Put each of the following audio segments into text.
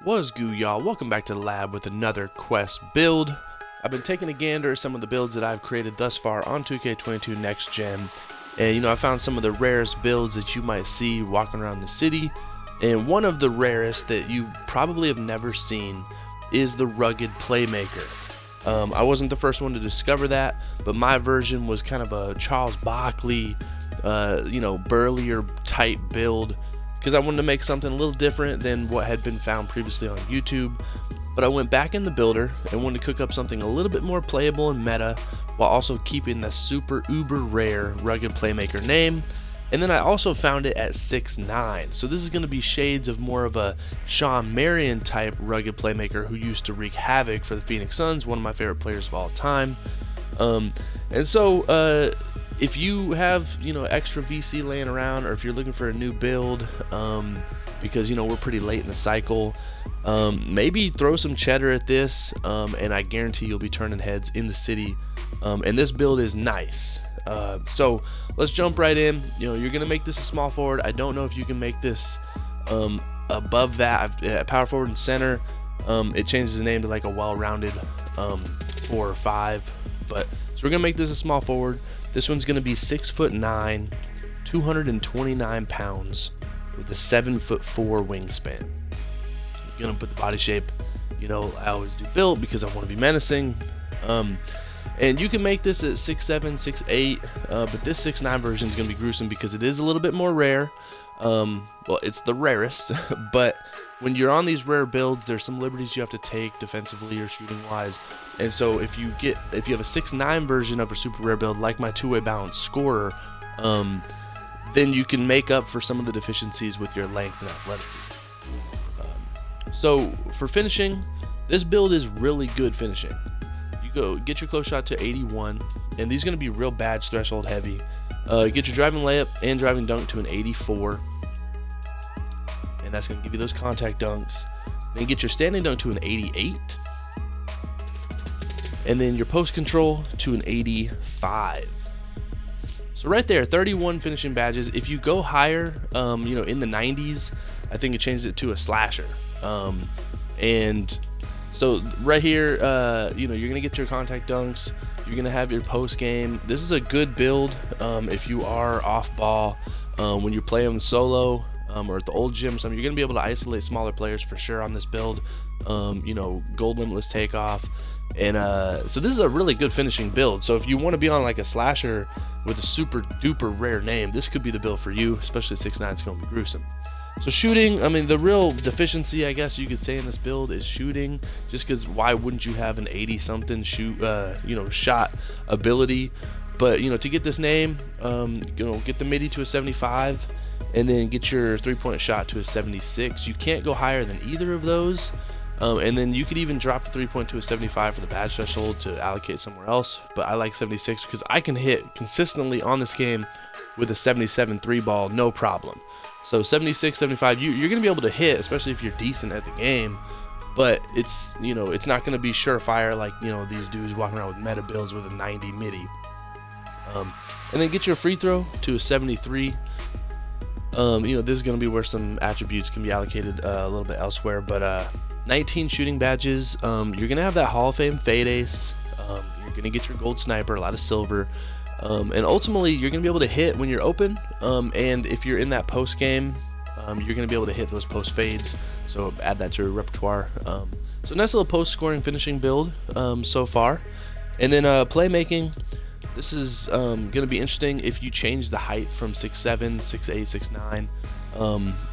What's good, y'all? Welcome back to the lab with another quest build. I've been taking a gander at some of the builds that I've created thus far on 2K22 Next Gen, and I found some of the rarest builds that you might see walking around the city, and one of the rarest that you probably have never seen is the rugged Playmaker. I wasn't the first one to discover that, but my version was kind of a Charles Barkley, burlier type build, because I wanted to make something a little different than what had been found previously on YouTube. But I went back in the builder and wanted to cook up something a little bit more playable and meta, while also keeping the super uber rare rugged Playmaker name. And then I also found it at 6'9", so this is going to be shades of more of a Shawn Marion type rugged Playmaker who used to wreak havoc for the Phoenix Suns, one of my favorite players of all time. If you have extra VC laying around, or if you're looking for a new build, because we're pretty late in the cycle, maybe throw some cheddar at this, and I guarantee you'll be turning heads in the city. And this build is nice. So let's jump right in. You're gonna make this a small forward. I don't know if you can make this above that power forward and center. It changes the name to like a well-rounded 4 or 5, but so we're gonna make this a small forward. This one's going to be 6'9", 229 pounds, with a 7'4" wingspan. You're going to put the body shape, I always do built because I want to be menacing. And you can make this at 6'7", 6'8", but this 6'9" version is going to be gruesome because it is a little bit more rare. Well, it's the rarest, but when you're on these rare builds, there's some liberties you have to take defensively or shooting wise. And so if you have a 6'9" version of a super rare build like my two-way balanced scorer, then you can make up for some of the deficiencies with your length and athleticism. So for finishing, this build is really good finishing. You go get your close shot to 81, and these are going to be real badge threshold heavy. Get your driving layup and driving dunk to an 84, and that's going to give you those contact dunks. Then get your standing dunk to an 88, and then your post control to an 85. So right there, 31 finishing badges. If you go higher, in the 90s, I think it changes it to a slasher. And so right here, you're gonna get your contact dunks. You're gonna have your post game. This is a good build if you are off ball when you're playing solo or at the old gym. You're gonna be able to isolate smaller players for sure on this build. Gold limitless takeoff. And so this is a really good finishing build. So if you want to be on like a slasher with a super duper rare name, this could be the build for you, especially 6'9". It's going to be gruesome. So shooting, the real deficiency I guess you could say in this build is shooting, just because why wouldn't you have an 80 something shot ability? But to get this name, get the midi to a 75, and then get your 3-point shot to a 76. You can't go higher than either of those. And then you could even drop the 3-point to a 75 for the badge threshold to allocate somewhere else, but I like 76 because I can hit consistently on this game with a 77 3-ball, no problem. So 76, 75, you're going to be able to hit, especially if you're decent at the game, but it's not going to be surefire like these dudes walking around with meta builds with a 90 midi. And then get your free throw to a 73. This is going to be where some attributes can be allocated a little bit elsewhere, but 19 shooting badges. You're gonna have that Hall of Fame fade ace. You're gonna get your gold sniper, a lot of silver, and ultimately you're gonna be able to hit when you're open. And if you're in that post game, you're gonna be able to hit those post fades. So add that to your repertoire. So nice little post scoring finishing build so far. And then playmaking. This is gonna be interesting if you change the height from 6'7", 6'8", 6'9".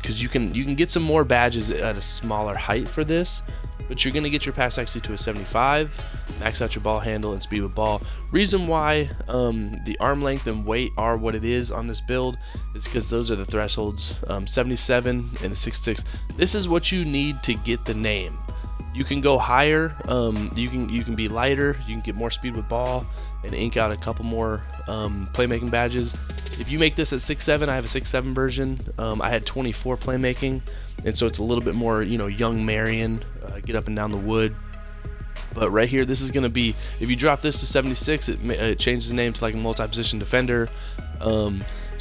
Because you can get some more badges at a smaller height for this, but you're going to get your pass accuracy to a 75, max out your ball handle and speed with ball. Reason why the arm length and weight are what it is on this build is because those are the thresholds, 77 and 66. This is what you need to get the name. You can go higher, you can be lighter, you can get more speed with ball and ink out a couple more playmaking badges. If you make this at 6'7", I have a 6'7" version. I had 24 playmaking, and so it's a little bit more, young Marion, get up and down the wood. But right here, this is going to be, if you drop this to 76, it changes the name to like a multi-position defender.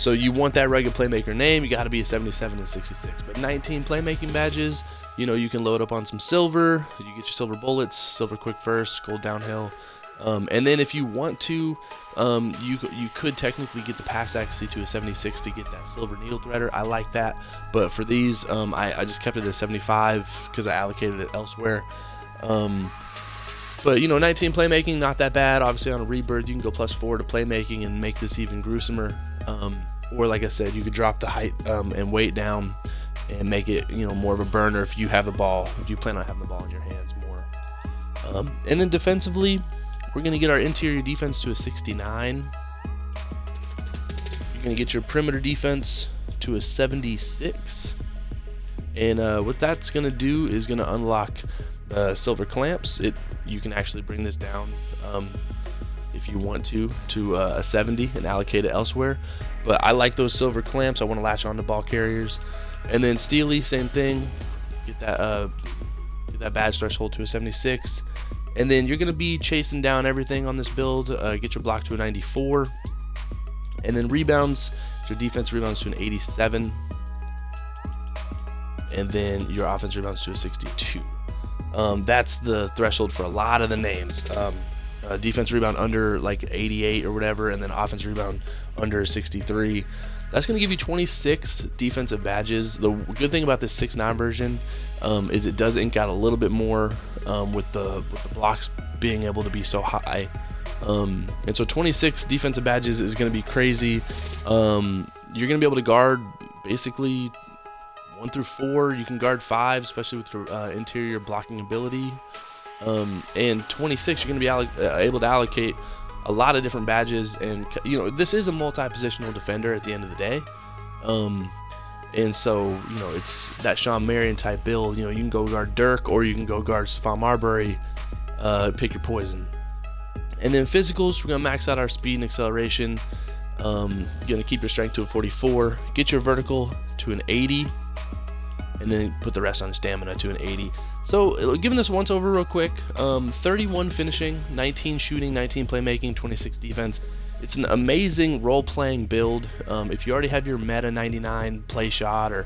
So you want that rugged Playmaker name, you got to be a 77 and 66. But 19 playmaking badges, you know, you can load up on some silver. You get your silver bullets, silver quick first, gold downhill. And then if you want to, you could technically get the pass accuracy to a 76 to get that silver needle threader. I like that, but for these, I just kept it at 75 because I allocated it elsewhere. But you know, 19 playmaking, not that bad. Obviously on a rebirth, you can go +4 to playmaking and make this even gruesomer. Or like I said, you could drop the height and weight down and make it, you know, more of a burner if you have the ball, if you plan on having the ball in your hands more. And then defensively, we're going to get our interior defense to a 69. You're going to get your perimeter defense to a 76. And what that's going to do is going to unlock silver clamps. You can actually bring this down if you want to a 70 and allocate it elsewhere. But I like those silver clamps. I want to latch on to ball carriers. And then Steely, same thing. Get that badge threshold to a 76. And then you're going to be chasing down everything on this build. Get your block to a 94. And then rebounds, your defense rebounds to an 87. And then your offense rebounds to a 62. That's the threshold for a lot of the names. Defense rebound under like 88 or whatever, and then offense rebound under 63. That's going to give you 26 defensive badges. The good thing about this 6.9 version is it does ink out a little bit more with the blocks being able to be so high. And so 26 defensive badges is going to be crazy. You're going to be able to guard basically 1 through 4. You can guard 5, especially with your interior blocking ability. And 26, you're going to be able to allocate a lot of different badges, and you know, this is a multi-positional defender at the end of the day. And so, you know, it's that Shawn Marion type build. You know, you can go guard Dirk, or you can go guard Stephon Marbury. Pick your poison. And then physicals, we're gonna max out our speed and acceleration. You're gonna keep your strength to a 44. Get your vertical to an 80, and then put the rest on stamina to an 80. So giving this once over real quick, 31 finishing, 19 shooting, 19 playmaking, 26 defense. It's an amazing role-playing build. If you already have your meta 99 play shot, or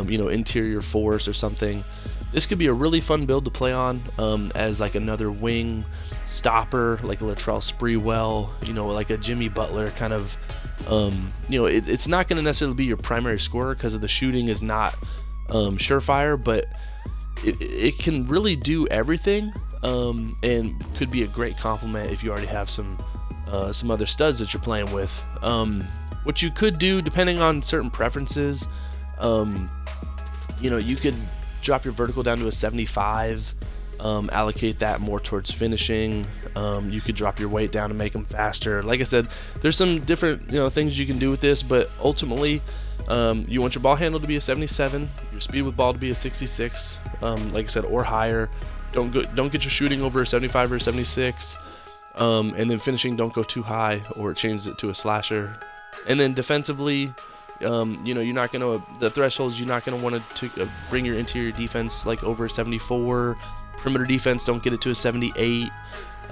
you know, interior force or something, this could be a really fun build to play on as like another wing stopper, like a Latrell Sprewell, you know, like a Jimmy Butler kind of. You know, it's not going to necessarily be your primary scorer because of the shooting is not surefire, but it can really do everything, and could be a great complement if you already have some other studs that you're playing with. What you could do, depending on certain preferences, you know, you could drop your vertical down to a 75, allocate that more towards finishing. You could drop your weight down to make them faster. Like I said, there's some different, you know, things you can do with this, but ultimately you want your ball handle to be a 77, your speed with ball to be a 66, like I said, or higher. Don't get your shooting over a 75 or a 76, and then finishing, don't go too high or it changes it to a slasher. And then defensively, you know, you're not gonna, the thresholds, you're not gonna want to bring your interior defense like over a 74. Perimeter defense, don't get it to a 78.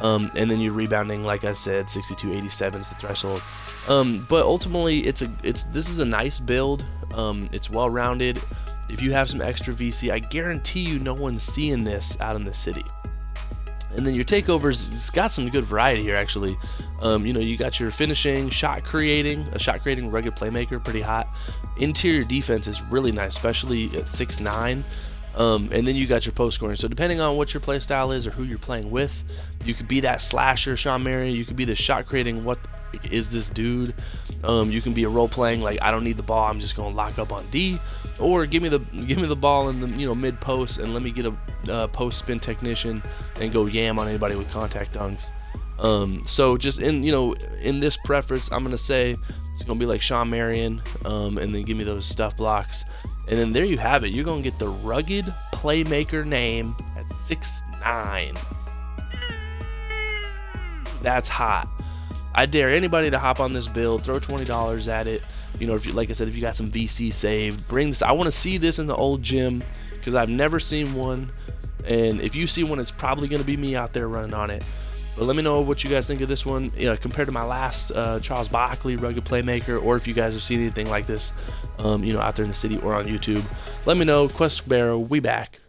And then you're rebounding, like I said, 62, 87 is the threshold. But ultimately, this is a nice build. It's well rounded. If you have some extra VC, I guarantee you no one's seeing this out in the city. And then your takeovers, it's got some good variety here actually. You know, you got your finishing, shot creating rugged playmaker, pretty hot. Interior defense is really nice, especially at 6'9". And then you got your post scoring. So depending on what your play style is or who you're playing with, you could be that slasher Shawn Marion, you could be the shot creating, what is this dude? You can be a role playing, like I don't need the ball, I'm just gonna lock up on D, or give me the ball in the, you know, mid post and let me get a post spin technician and go yam on anybody with contact dunks. So just in this preference, I'm gonna say it's gonna be like Shawn Marion, and then give me those stuff blocks. And then there you have it. You're going to get the rugged playmaker name at 6'9". That's hot. I dare anybody to hop on this build, throw $20 at it. You know, if you, like I said, if you got some VC saved, bring this. I want to see this in the old gym because I've never seen one. And if you see one, it's probably going to be me out there running on it. But let me know what you guys think of this one compared to my last Charles Barkley rugged playmaker, or if you guys have seen anything like this, you know, out there in the city or on YouTube. Let me know. Quest Barrow, we back.